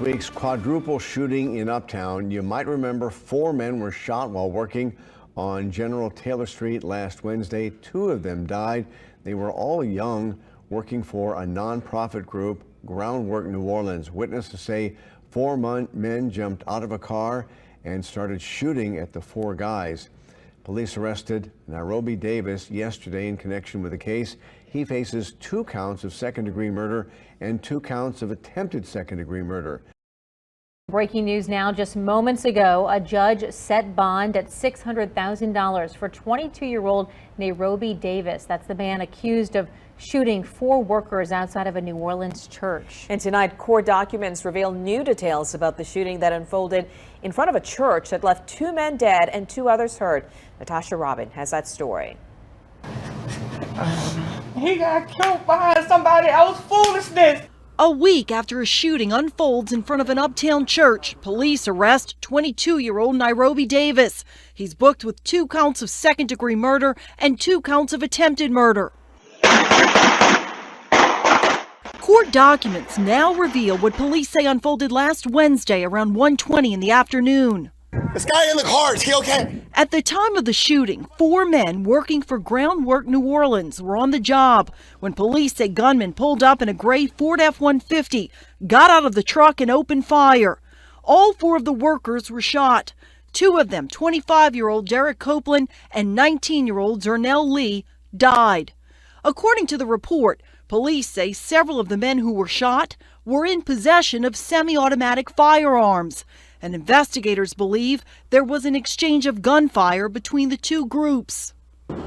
week's quadruple shooting in Uptown, you might remember 4 men were shot while working on General Taylor Street last Wednesday. 2 of them died. They were all young, working for a nonprofit group, Groundwork New Orleans. Witnesses say 4 men jumped out of a car and started shooting at the 4 guys. Police arrested Nairobi Davis yesterday in connection with the case. He faces 2 counts of second-degree murder and 2 counts of attempted second-degree murder. Breaking news now. Just moments ago, a judge set bond at $600,000 for 22-year-old Nairobi Davis. That's the man accused of shooting 4 workers outside of a New Orleans church. And tonight, court documents reveal new details about the shooting that unfolded in front of a church that left 2 men dead and 2 others hurt. Natasha Robin has that story. He got killed behind somebody else's foolishness. A week after a shooting unfolds in front of an uptown church, police arrest 22-year-old Nairobi Davis. He's booked with 2 counts of second-degree murder and 2 counts of attempted murder. Court documents now reveal what police say unfolded last Wednesday around 1:20 in the afternoon. This guy in the car, is he okay? At the time of the shooting, 4 men working for Groundwork New Orleans were on the job when police say gunmen pulled up in a gray Ford F-150, got out of the truck and opened fire. All 4 of the workers were shot. 2 of them, 25-year-old Derek Copeland and 19-year-old Zernell Lee, died. According to the report, police say several of the men who were shot were in possession of semi-automatic firearms. And investigators believe there was an exchange of gunfire between the 2 groups.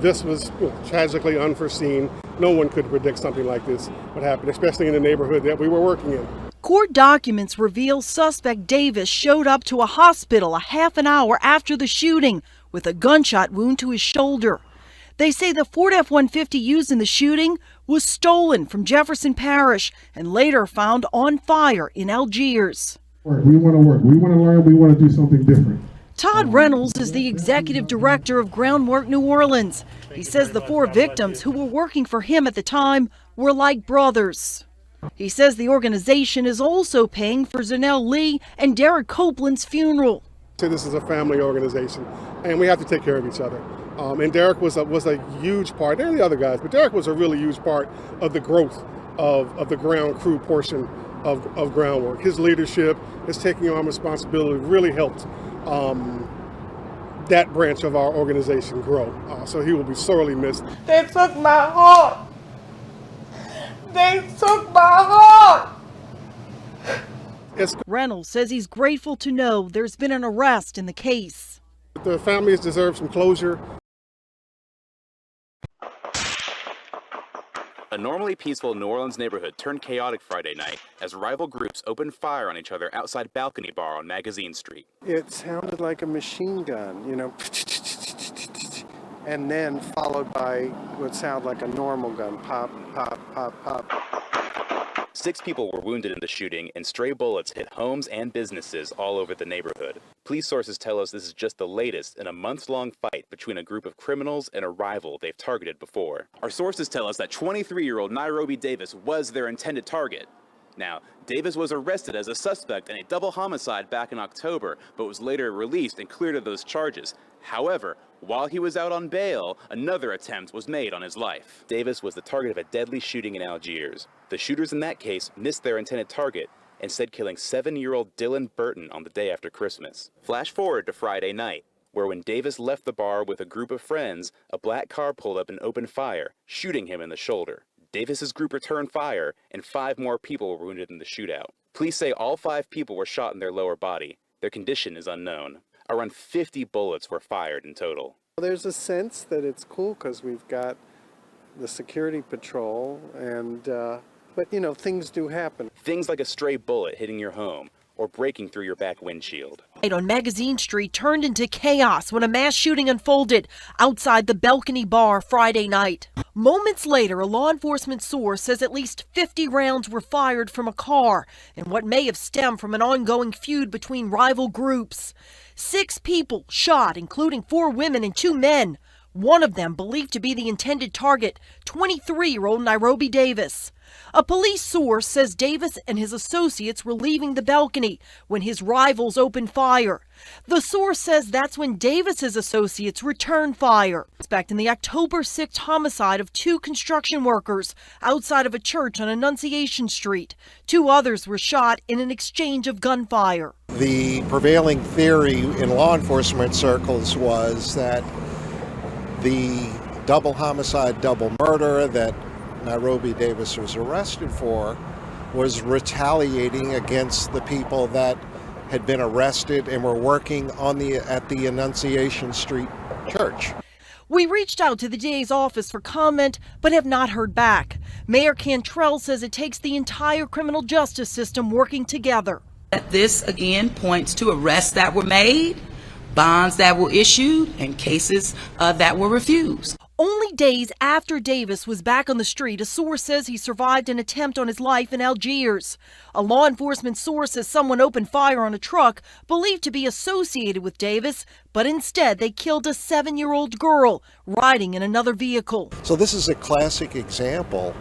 This was tragically unforeseen. No one could predict something like this would happen, especially in the neighborhood that we were working in. Court documents reveal suspect Davis showed up to a hospital a half an hour after the shooting with a gunshot wound to his shoulder. They say the Ford F-150 used in the shooting was stolen from Jefferson Parish and later found on fire in Algiers. We want to work, we want to learn, we want to do something different. Todd Reynolds is the executive director of Groundwork New Orleans. He says the 4 victims who were working for him at the time were like brothers. He says the organization is also paying for Zernell Lee and Derek Copeland's funeral. This is a family organization, and we have to take care of each other. And Derek was a huge part, and the other guys, but Derek was a really huge part of the growth of the ground crew portion of Groundwork. His leadership, his taking on responsibility really helped that branch of our organization grow. So he will be sorely missed. They took my heart. They took my heart. Reynolds says he's grateful to know there's been an arrest in the case. The families deserve some closure. A normally peaceful New Orleans neighborhood turned chaotic Friday night as rival groups opened fire on each other outside Balcony Bar on Magazine Street. It sounded like a machine gun, you know, and then followed by what sounded like a normal gun, pop, pop, pop, pop. 6 people were wounded in the shooting, and stray bullets hit homes and businesses all over the neighborhood. Police sources tell us this is just the latest in a months-long fight between a group of criminals and a rival they've targeted before. Our sources tell us that 23-year-old Nairobi Davis was their intended target. Now, Davis was arrested as a suspect in a double homicide back in October, but was later released and cleared of those charges. However, while he was out on bail, another attempt was made on his life. Davis was the target of a deadly shooting in Algiers. The shooters in that case missed their intended target, instead killing 7-year-old Dylan Burton on the day after Christmas. Flash forward to Friday night, where when Davis left the bar with a group of friends, a black car pulled up and opened fire, shooting him in the shoulder. Davis's group returned fire, and 5 more people were wounded in the shootout. Police say all 5 people were shot in their lower body. Their condition is unknown. Around 50 bullets were fired in total. There's a sense that it's cool because we've got the security patrol, and but you know, things do happen. Things like a stray bullet hitting your home or breaking through your back windshield. On Magazine Street turned into chaos when a mass shooting unfolded outside the Balcony Bar Friday night. Moments later, a law enforcement source says at least 50 rounds were fired from a car in what may have stemmed from an ongoing feud between rival groups. 6 people shot, including 4 women and 2 men. One of them believed to be the intended target, 23-year-old Nairobi Davis. A police source says Davis and his associates were leaving the balcony when his rivals opened fire. The source says that's when Davis's associates returned fire. Suspect in the October 6th homicide of 2 construction workers outside of a church on Annunciation Street. 2 others were shot in an exchange of gunfire. The prevailing theory in law enforcement circles was that the double homicide, double murder that Nairobi Davis was arrested for was retaliating against the people that had been arrested and were working at the Annunciation Street church. We reached out to the DA's office for comment, but have not heard back. Mayor Cantrell says it takes the entire criminal justice system working together. This again points to arrests that were made, bonds that were issued, and cases that were refused. Only days after Davis was back on the street, a source says he survived an attempt on his life in Algiers. A law enforcement source says someone opened fire on a truck believed to be associated with Davis, but instead they killed a 7-year-old girl riding in another vehicle. So this is a classic example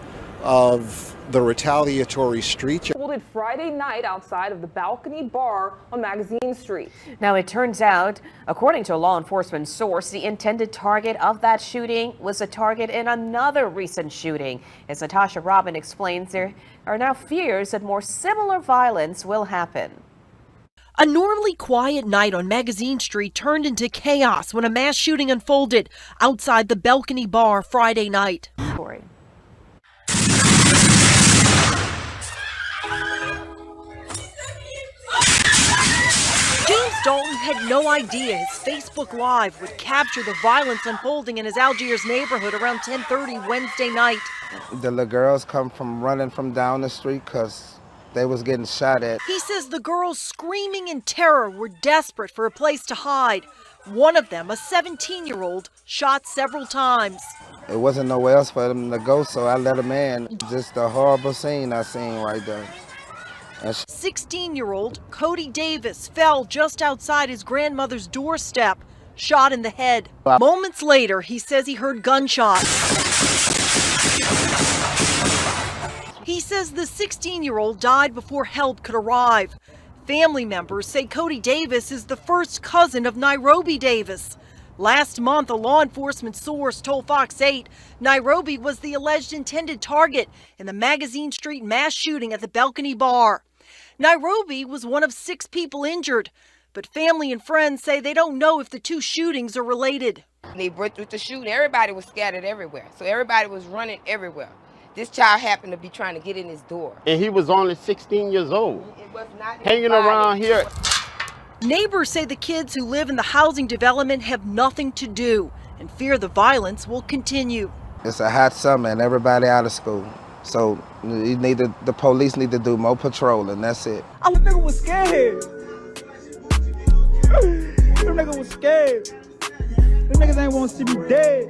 of the retaliatory street. Folded Friday night outside of the Balcony Bar on Magazine Street. Now, it turns out, according to a law enforcement source, the intended target of that shooting was a target in another recent shooting. As Natasha Robin explains, there are now fears that more similar violence will happen. A normally quiet night on Magazine Street turned into chaos when a mass shooting unfolded outside the Balcony Bar Friday night. James Dalton had no idea his Facebook Live would capture the violence unfolding in his Algiers neighborhood around 10:30 Wednesday night. The little girls come from running from down the street because they was getting shot at. He says the girls screaming in terror were desperate for a place to hide. One of them, a 17-year-old, shot several times. It wasn't nowhere else for them to go, so I let them in. Just a horrible scene I seen right there. 16-year-old Cody Davis fell just outside his grandmother's doorstep, shot in the head. Moments later, he says he heard gunshots. He says the 16-year-old died before help could arrive. Family members say Cody Davis is the first cousin of Nairobi Davis. Last month, a law enforcement source told Fox 8 Nairobi was the alleged intended target in the Magazine Street mass shooting at the Balcony Bar. Nairobi was one of 6 people injured, but family and friends say they don't know if the 2 shootings are related. They went through the shooting. Everybody was scattered everywhere, so everybody was running everywhere. This child happened to be trying to get in his door. And he was only 16 years old, hanging around here. Neighbors say the kids who live in the housing development have nothing to do and fear the violence will continue. It's a hot summer and everybody out of school. So the police need to do more patrolling, that's it. That nigga was scared. That nigga was scared. Them niggas ain't want to see me dead.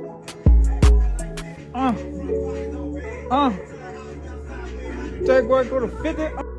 Take work, go to 50.